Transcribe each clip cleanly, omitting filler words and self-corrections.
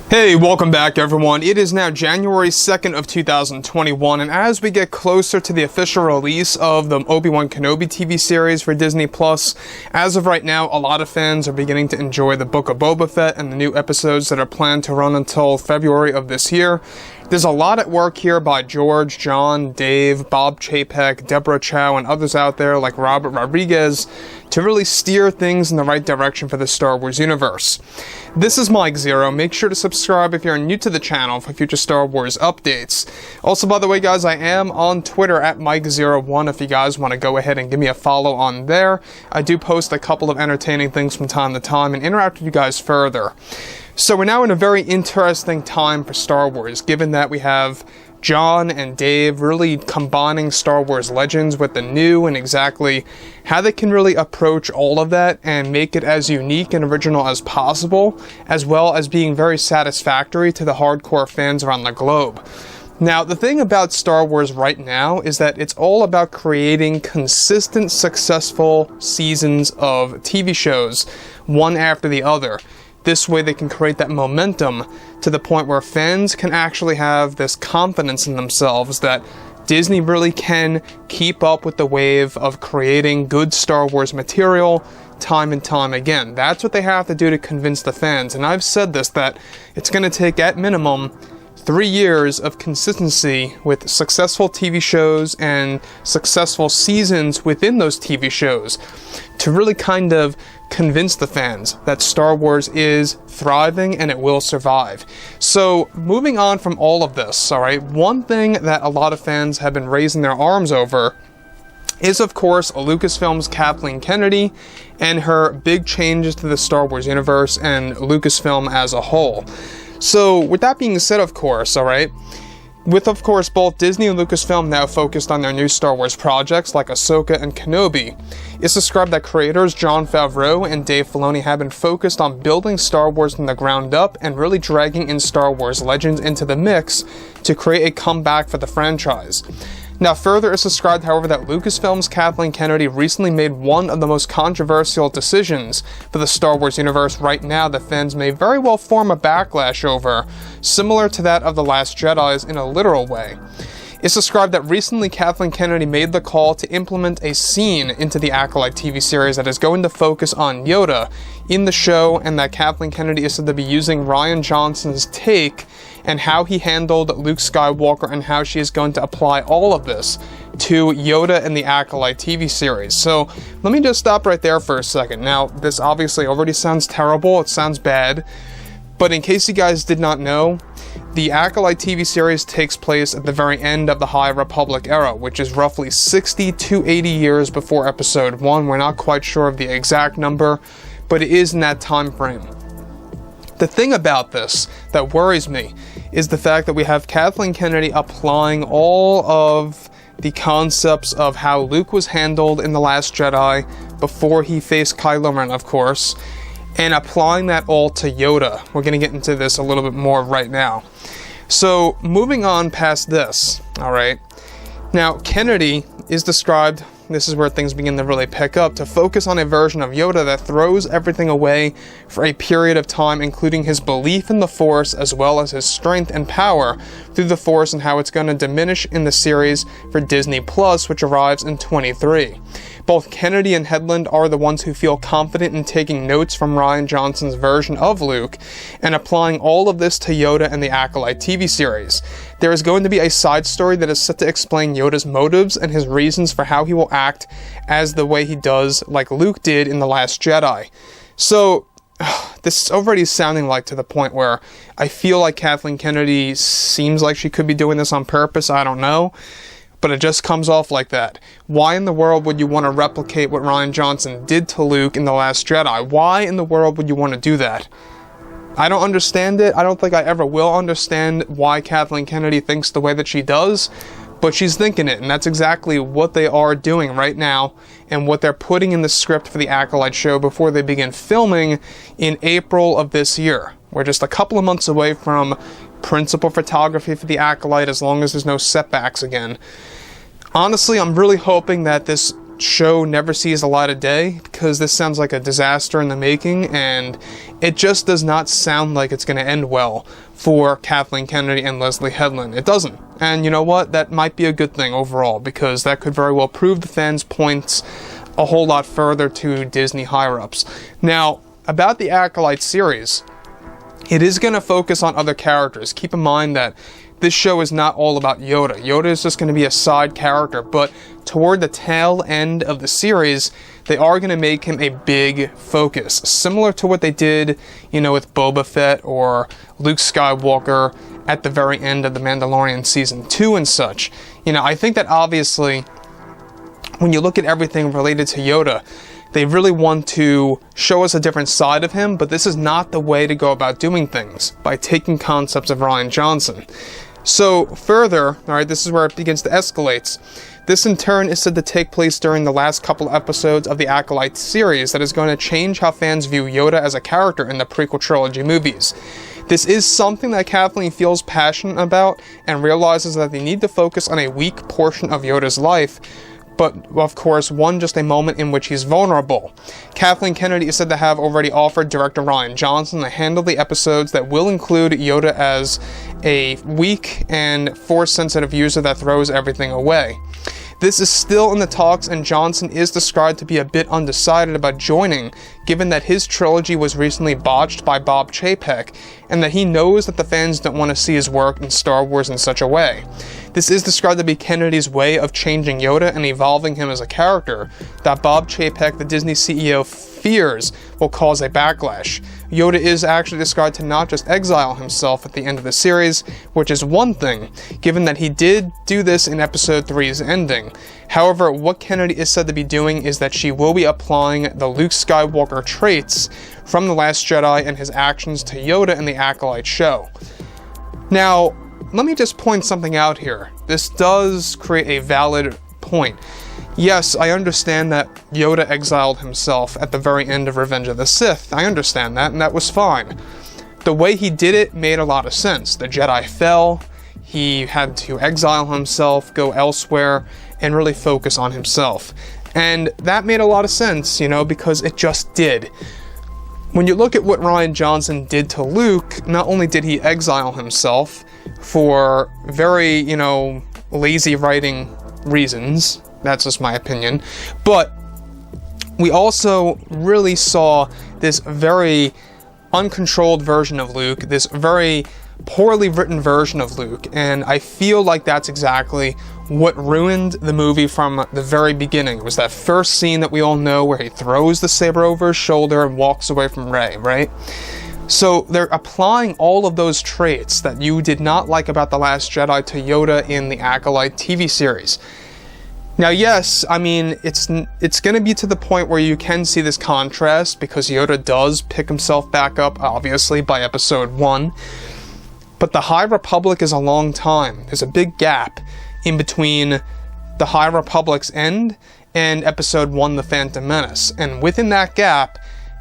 Hey, welcome back everyone. It is now January 2nd of 2021, and as we get closer to the official release of the Obi-Wan Kenobi TV series for Disney+, as of right now, a lot of fans are beginning to enjoy the Book of Boba Fett and the new episodes that are planned to run until February of this year. There's a lot at work here by George, John, Dave, Bob Chapek, Deborah Chow, and others out there like Robert Rodriguez to really steer things in the right direction for the Star Wars universe. This is Mike Zero. Make sure to subscribe if you're new to the channel for future Star Wars updates. Also, by the way, guys, I am on Twitter at Mike01 if you guys want to go ahead and give me a follow on there. I do post a couple of entertaining things from time to time and interact with you guys further. So we're now in a very interesting time for Star Wars, given that we have John and Dave really combining Star Wars Legends with the new and exactly how they can really approach all of that and make it as unique and original as possible, as well as being very satisfactory to the hardcore fans around the globe. Now, the thing about Star Wars right now is that it's all about creating consistent, successful seasons of TV shows, one after the other. This way they can create that momentum to the point where fans can actually have this confidence in themselves that Disney really can keep up with the wave of creating good Star Wars material time and time again. That's what they have to do to convince the fans. And I've said this, that it's going to take at minimum 3 years of consistency with successful TV shows and successful seasons within those TV shows to really kind of convince the fans that Star Wars is thriving and it will survive. So moving on from all of this, alright, one thing that a lot of fans have been raising their arms over is, of course, Lucasfilm's Kathleen Kennedy and her big changes to the Star Wars universe and Lucasfilm as a whole. So with that being said, of course, alright, with, of course, both Disney and Lucasfilm now focused on their new Star Wars projects like Ahsoka and Kenobi, it's described that creators Jon Favreau and Dave Filoni have been focused on building Star Wars from the ground up and really dragging in Star Wars Legends into the mix to create a comeback for the franchise. Now, further, it's described, however, that Lucasfilm's Kathleen Kennedy recently made one of the most controversial decisions for the Star Wars universe right now that fans may very well form a backlash over, similar to that of The Last Jedi's in a literal way. It's described that recently Kathleen Kennedy made the call to implement a scene into the Acolyte TV series that is going to focus on Yoda in the show, and that Kathleen Kennedy is said to be using Rian Johnson's take and how he handled Luke Skywalker and how she is going to apply all of this to Yoda and the Acolyte TV series. So let me just stop right there for a second. Now, this obviously already sounds terrible, it sounds bad, but in case you guys did not know, the Acolyte TV series takes place at the very end of the High Republic era, which is roughly 60 to 80 years before Episode 1. We're not quite sure of the exact number, but it is in that time frame. The thing about this that worries me is the fact that we have Kathleen Kennedy applying all of the concepts of how Luke was handled in The Last Jedi before he faced Kylo Ren, of course, and applying that all to Yoda. We're going to get into this a little bit more right now. So, moving on past this, alright. Now, Kennedy is described, this is where things begin to really pick up, to focus on a version of Yoda that throws everything away for a period of time, including his belief in the Force as well as his strength and power through the Force, and how it's going to diminish in the series for Disney+, which arrives in 23. Both Kennedy and Headland are the ones who feel confident in taking notes from Rian Johnson's version of Luke and applying all of this to Yoda and the Acolyte TV series. There is going to be a side story that is set to explain Yoda's motives and his reasons for how he will act as the way he does, like Luke did in The Last Jedi. So, this is already sounding like to the point where I feel like Kathleen Kennedy seems like she could be doing this on purpose, I don't know. But it just comes off like that. Why in the world would you want to replicate what Rian Johnson did to Luke in The Last Jedi? Why in the world would you want to do that? I don't understand it. I don't think I ever will understand why Kathleen Kennedy thinks the way that she does, but she's thinking it, and that's exactly what they are doing right now, and what they're putting in the script for the Acolyte show before they begin filming in April of this year. We're just a couple of months away from principal photography for the Acolyte, as long as there's no setbacks again. Honestly, I'm really hoping that this show never sees the light of day, because this sounds like a disaster in the making, and it just does not sound like it's going to end well for Kathleen Kennedy and Leslye Headland. It doesn't. And you know what? That might be a good thing overall, because that could very well prove the fans' points a whole lot further to Disney higher-ups. Now, about the Acolyte series, it is going to focus on other characters. Keep in mind that this show is not all about Yoda. Yoda is just going to be a side character, but toward the tail end of the series, they are going to make him a big focus, similar to what they did, you know, with Boba Fett or Luke Skywalker at the very end of The Mandalorian Season 2 and such. You know, I think that obviously, when you look at everything related to Yoda, they really want to show us a different side of him, but this is not the way to go about doing things, by taking concepts of Rian Johnson. So, further, alright, this is where it begins to escalate. This in turn is said to take place during the last couple episodes of the Acolyte series that is going to change how fans view Yoda as a character in the prequel trilogy movies. This is something that Kathleen feels passionate about and realizes that they need to focus on a weak portion of Yoda's life, but of course, just a moment in which he's vulnerable. Kathleen Kennedy is said to have already offered director Rian Johnson to handle the episodes that will include Yoda as a weak and force-sensitive user that throws everything away. This is still in the talks, and Johnson is described to be a bit undecided about joining, given that his trilogy was recently botched by Bob Chapek, and that he knows that the fans don't want to see his work in Star Wars in such a way. This is described to be Kennedy's way of changing Yoda and evolving him as a character that Bob Chapek, the Disney CEO, fears will cause a backlash. Yoda is actually described to not just exile himself at the end of the series, which is one thing, given that he did do this in Episode 3's ending. However, what Kennedy is said to be doing is that she will be applying the Luke Skywalker traits from The Last Jedi and his actions to Yoda in the Acolyte show. Now, let me just point something out here. This does create a valid point. Yes, I understand that Yoda exiled himself at the very end of Revenge of the Sith. I understand that, and that was fine. The way he did it made a lot of sense. The Jedi fell, he had to exile himself, go elsewhere, and really focus on himself. And that made a lot of sense, you know, because it just did. When you look at what Rian Johnson did to Luke, not only did he exile himself for very, you know, lazy writing reasons, that's just my opinion, but we also really saw this very uncontrolled version of Luke, this very poorly written version of Luke, and I feel like that's exactly what ruined the movie from the very beginning. It was that first scene that we all know where he throws the saber over his shoulder and walks away from Rey, right? So they're applying all of those traits that you did not like about The Last Jedi to Yoda in the Acolyte TV series. Now, yes, I mean, it's going to be to the point where you can see this contrast, because Yoda does pick himself back up, obviously, by Episode 1. But the High Republic is a long time. There's a big gap in between the High Republic's end and Episode 1, The Phantom Menace. And within that gap,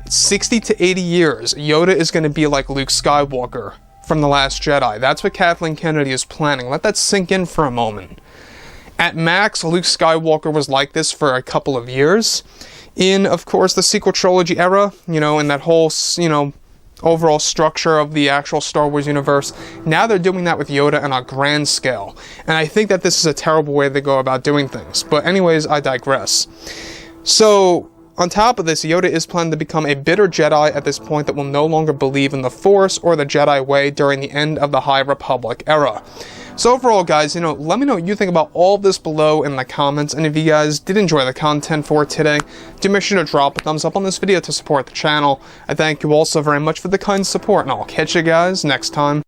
60 to 80 years, Yoda is going to be like Luke Skywalker from The Last Jedi. That's what Kathleen Kennedy is planning. Let that sink in for a moment. At max, Luke Skywalker was like this for a couple of years. In, of course, the sequel trilogy era, you know, in that whole, you know, overall structure of the actual Star Wars universe, now they're doing that with Yoda on a grand scale. And I think that this is a terrible way to go about doing things. But anyways, I digress. So, on top of this, Yoda is planned to become a bitter Jedi at this point that will no longer believe in the Force or the Jedi way during the end of the High Republic era. So overall, guys, you know, let me know what you think about all of this below in the comments, and if you guys did enjoy the content for today, do make sure to drop a thumbs up on this video to support the channel. I thank you all so very much for the kind support, and I'll catch you guys next time.